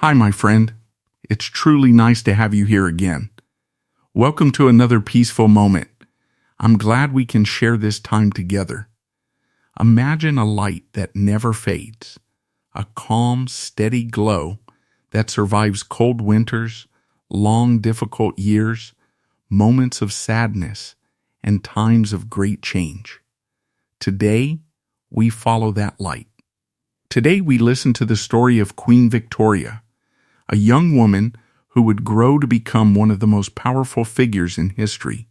Hi, my friend. It's truly nice to have you here again. Welcome to another peaceful moment. I'm glad we can share this time together. Imagine a light that never fades, a calm, steady glow that survives cold winters, long, difficult years, moments of sadness, and times of great change. Today, we follow that light. Today, we listen to the story of Queen Victoria, a young woman who would grow to become one of the most powerful figures in history.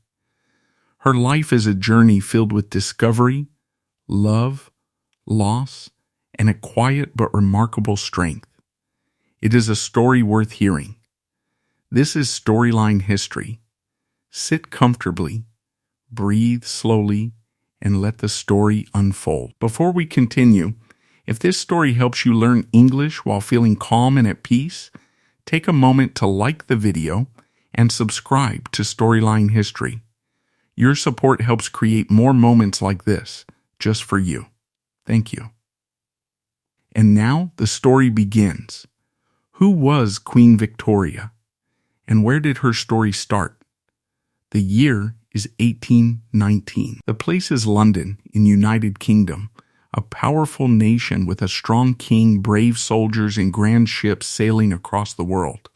Her life is a journey filled with discovery, love, loss, and a quiet but remarkable strength. It is a story worth hearing. This is Storyline History. Sit comfortably, breathe slowly, and let the story unfold. Before we continue, if this story helps you learn English while feeling calm and at peace, take a moment to like the video and subscribe to Storyline History. Your support helps create more moments like this, just for you. Thank you. And now the story begins. Who was Queen Victoria? And where did her story start? The year is 1819. The place is London in United Kingdom, a powerful nation with a strong king, brave soldiers, and grand ships sailing across the world.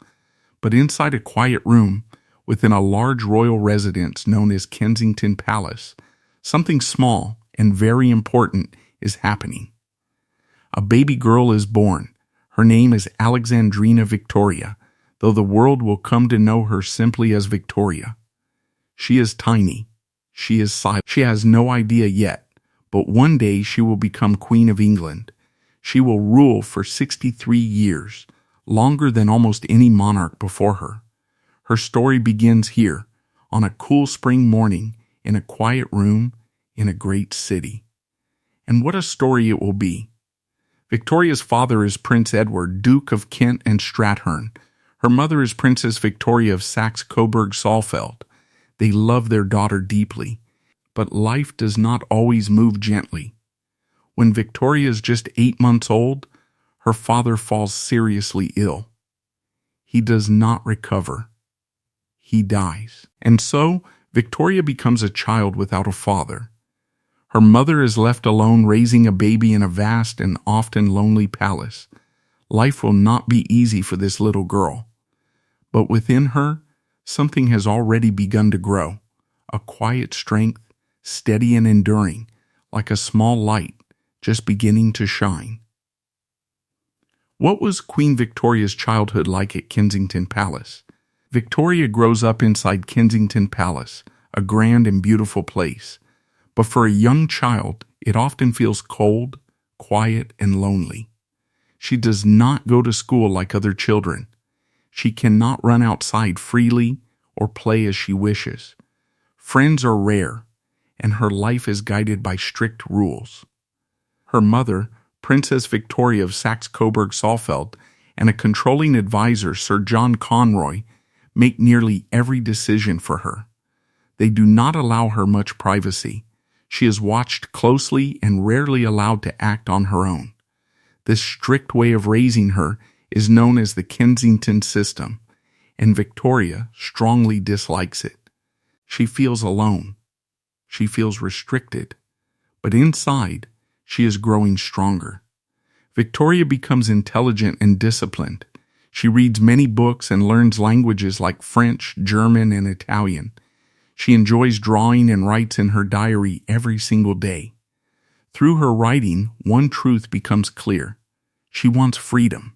But inside a quiet room, within a large royal residence known as Kensington Palace, something small and very important is happening. A baby girl is born. Her name is Alexandrina Victoria, though the world will come to know her simply as Victoria. She is tiny. She is silent. She has no idea yet, but one day she will become Queen of England. She will rule for 63 years, longer than almost any monarch before her. Her story begins here, on a cool spring morning, in a quiet room, in a great city. And what a story it will be. Victoria's father is Prince Edward, Duke of Kent and Strathern. Her mother is Princess Victoria of Saxe-Coburg-Saalfeld. They love their daughter deeply, but life does not always move gently. When Victoria is just 8 months old, her father falls seriously ill. He does not recover. He dies. And so, Victoria becomes a child without a father. Her mother is left alone raising a baby in a vast and often lonely palace. Life will not be easy for this little girl. But within her, something has already begun to grow, a quiet strength, steady and enduring, like a small light just beginning to shine. What was Queen Victoria's childhood like at Kensington Palace? Victoria grows up inside Kensington Palace, a grand and beautiful place. But for a young child, it often feels cold, quiet, and lonely. She does not go to school like other children. She cannot run outside freely or play as she wishes. Friends are rare, and her life is guided by strict rules. Her mother, Princess Victoria of Saxe-Coburg-Saalfeld, and a controlling advisor, Sir John Conroy, make nearly every decision for her. They do not allow her much privacy. She is watched closely and rarely allowed to act on her own. This strict way of raising her is known as the Kensington system, and Victoria strongly dislikes it. She feels alone. She feels restricted. But inside, she is growing stronger. Victoria becomes intelligent and disciplined. She reads many books and learns languages like French, German, and Italian. She enjoys drawing and writes in her diary every single day. Through her writing, one truth becomes clear. She wants freedom.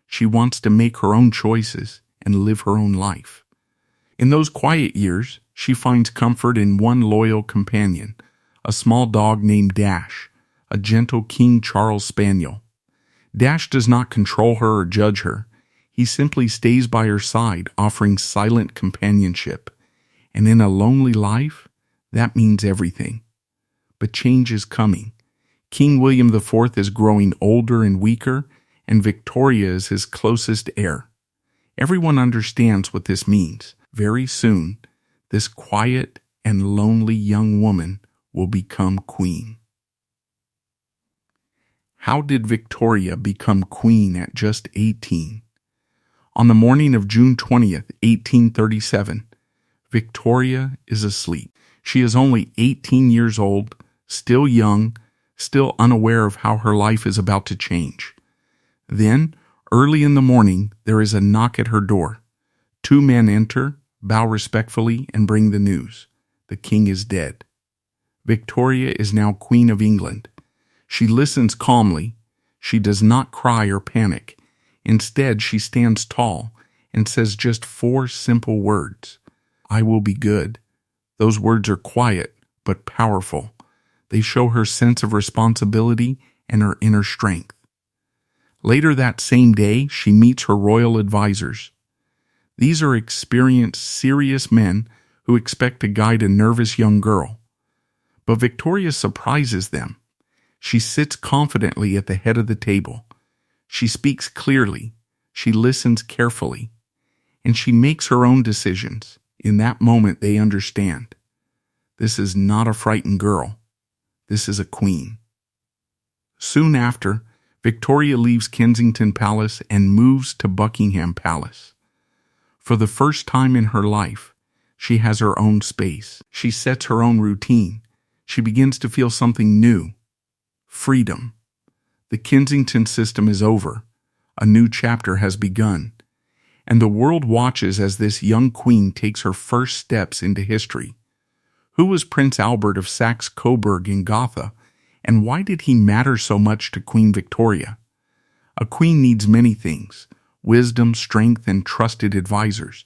She wants to make her own choices and live her own life. In those quiet years, she finds comfort in one loyal companion, a small dog named Dash, a gentle King Charles Spaniel. Dash does not control her or judge her. He simply stays by her side, offering silent companionship. And in a lonely life, that means everything. But change is coming. King William IV is growing older and weaker, and Victoria is his closest heir. Everyone understands what this means. Very soon, this quiet and lonely young woman will become queen. How did Victoria become queen at just 18? On the morning of June 20th, 1837, Victoria is asleep. She is only 18 years old, still young, still unaware of how her life is about to change. Then, early in the morning, there is a knock at her door. 2 men enter, bow respectfully, and bring the news. The king is dead. Victoria is now Queen of England. She listens calmly. She does not cry or panic. Instead, she stands tall and says just 4 simple words. I will be good. Those words are quiet but powerful. They show her sense of responsibility and her inner strength. Later that same day, she meets her royal advisors. These are experienced, serious men who expect to guide a nervous young girl. But Victoria surprises them. She sits confidently at the head of the table. She speaks clearly. She listens carefully. And she makes her own decisions. In that moment, they understand. This is not a frightened girl. This is a queen. Soon after, Victoria leaves Kensington Palace and moves to Buckingham Palace. For the first time in her life, she has her own space. She sets her own routine. She begins to feel something new. Freedom. The Kensington system is over. A new chapter has begun. And the world watches as this young queen takes her first steps into history. Who was Prince Albert of Saxe-Coburg in Gotha, and why did he matter so much to Queen Victoria? A queen needs many things: wisdom, strength, and trusted advisors.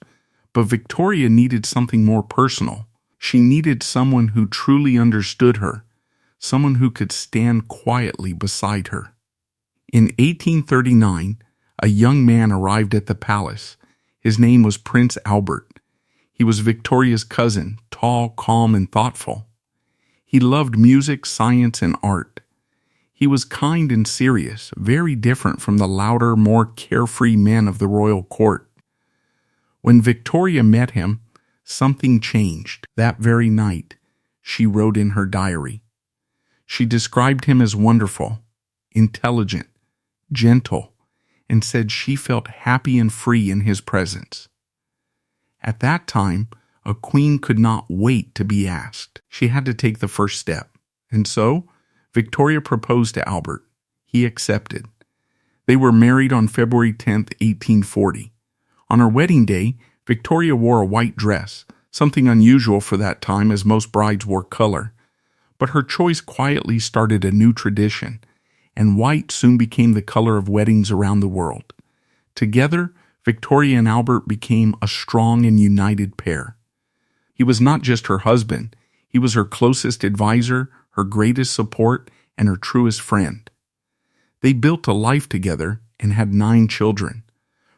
But Victoria needed something more personal. She needed someone who truly understood her, someone who could stand quietly beside her. In 1839, a young man arrived at the palace. His name was Prince Albert. He was Victoria's cousin, tall, calm, and thoughtful. He loved music, science, and art. He was kind and serious, very different from the louder, more carefree men of the royal court. When Victoria met him, something changed. That very night, she wrote in her diary. She described him as wonderful, intelligent, gentle, and said she felt happy and free in his presence. At that time, a queen could not wait to be asked. She had to take the first step. And so, Victoria proposed to Albert. He accepted. They were married on February 10th, 1840. On her wedding day, Victoria wore a white dress, something unusual for that time as most brides wore color. But her choice quietly started a new tradition, and white soon became the color of weddings around the world. Together, Victoria and Albert became a strong and united pair. He was not just her husband, he was her closest advisor, her greatest support, and her truest friend. They built a life together and had 9 children.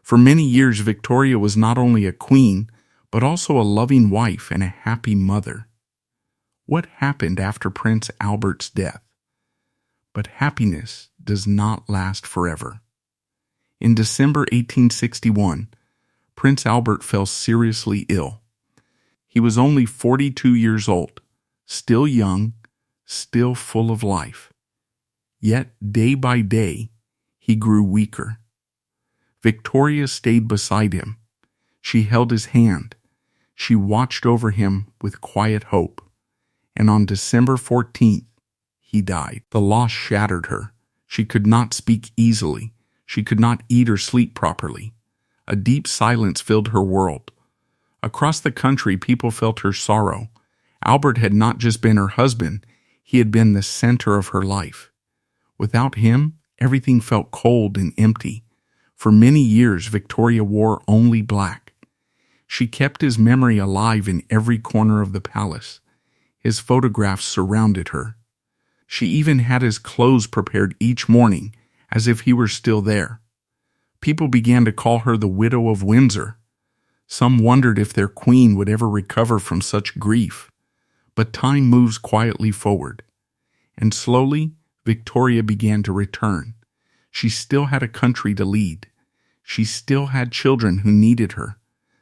For many years, Victoria was not only a queen, but also a loving wife and a happy mother. What happened after Prince Albert's death? But happiness does not last forever. In December 1861, Prince Albert fell seriously ill. He was only 42 years old, still young, still full of life. Yet, day by day, he grew weaker. Victoria stayed beside him. She held his hand. She watched over him with quiet hope. And on December 14th, he died. The loss shattered her. She could not speak easily. She could not eat or sleep properly. A deep silence filled her world. Across the country, people felt her sorrow. Albert had not just been her husband, he had been the center of her life. Without him, everything felt cold and empty. For many years, Victoria wore only black. She kept his memory alive in every corner of the palace. His photographs surrounded her. She even had his clothes prepared each morning, as if he were still there. People began to call her the Widow of Windsor. Some wondered if their queen would ever recover from such grief. But time moves quietly forward. And slowly, Victoria began to return. She still had a country to lead. She still had children who needed her.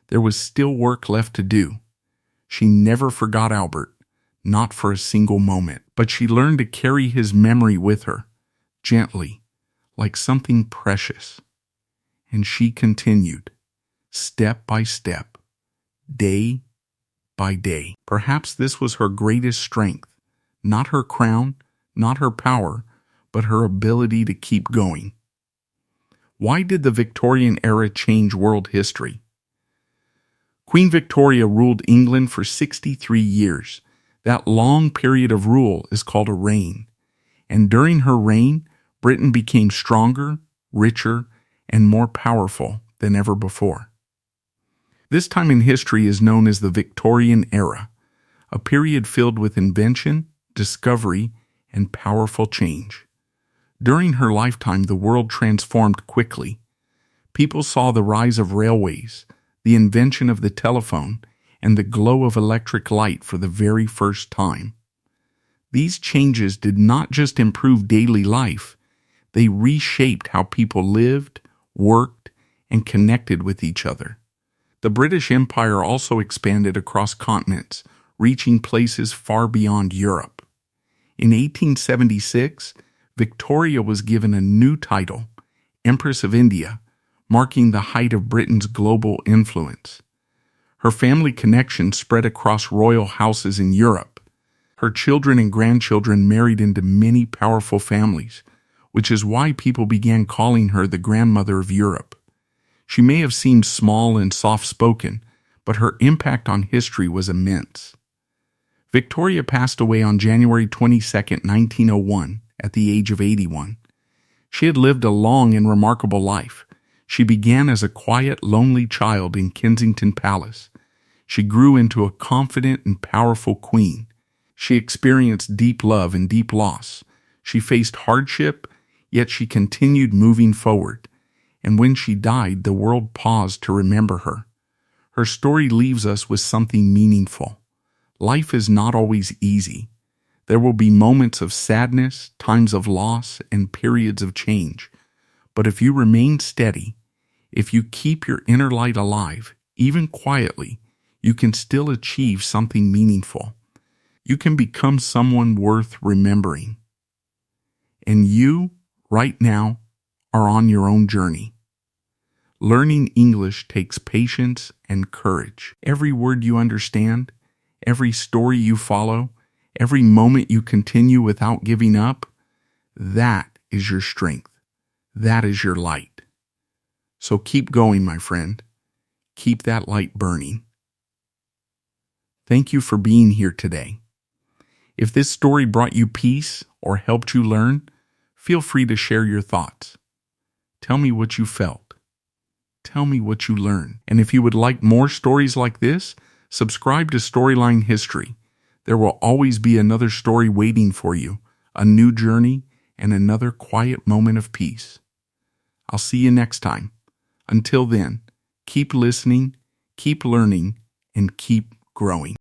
There was still work left to do. She never forgot Albert, not for a single moment. But she learned to carry his memory with her, gently, like something precious. And she continued. step by step, day by day. Perhaps this was her greatest strength, not her crown, not her power, but her ability to keep going. Why did the Victorian era change world history? Queen Victoria ruled England for 63 years. That long period of rule is called a reign. And during her reign, Britain became stronger, richer, and more powerful than ever before. This time in history is known as the Victorian Era, a period filled with invention, discovery, and powerful change. During her lifetime, the world transformed quickly. People saw the rise of railways, the invention of the telephone, and the glow of electric light for the very first time. These changes did not just improve daily life, they reshaped how people lived, worked, and connected with each other. The British Empire also expanded across continents, reaching places far beyond Europe. In 1876, Victoria was given a new title, Empress of India, marking the height of Britain's global influence. Her family connections spread across royal houses in Europe. Her children and grandchildren married into many powerful families, which is why people began calling her the grandmother of Europe. She may have seemed small and soft-spoken, but her impact on history was immense. Victoria passed away on January 22, 1901, at the age of 81. She had lived a long and remarkable life. She began as a quiet, lonely child in Kensington Palace. She grew into a confident and powerful queen. She experienced deep love and deep loss. She faced hardship, yet she continued moving forward. And when she died, the world paused to remember her. Her story leaves us with something meaningful. Life is not always easy. There will be moments of sadness, times of loss, and periods of change. But if you remain steady, if you keep your inner light alive, even quietly, you can still achieve something meaningful. You can become someone worth remembering. And you, right now, are on your own journey. Learning English takes patience and courage. Every word you understand, every story you follow, every moment you continue without giving up, that is your strength. That is your light. So keep going, my friend. Keep that light burning. Thank you for being here today. If this story brought you peace or helped you learn, feel free to share your thoughts. Tell me what you felt. Tell me what you learned. And if you would like more stories like this, subscribe to Storyline History. There will always be another story waiting for you, a new journey, and another quiet moment of peace. I'll see you next time. Until then, keep listening, keep learning, and keep growing.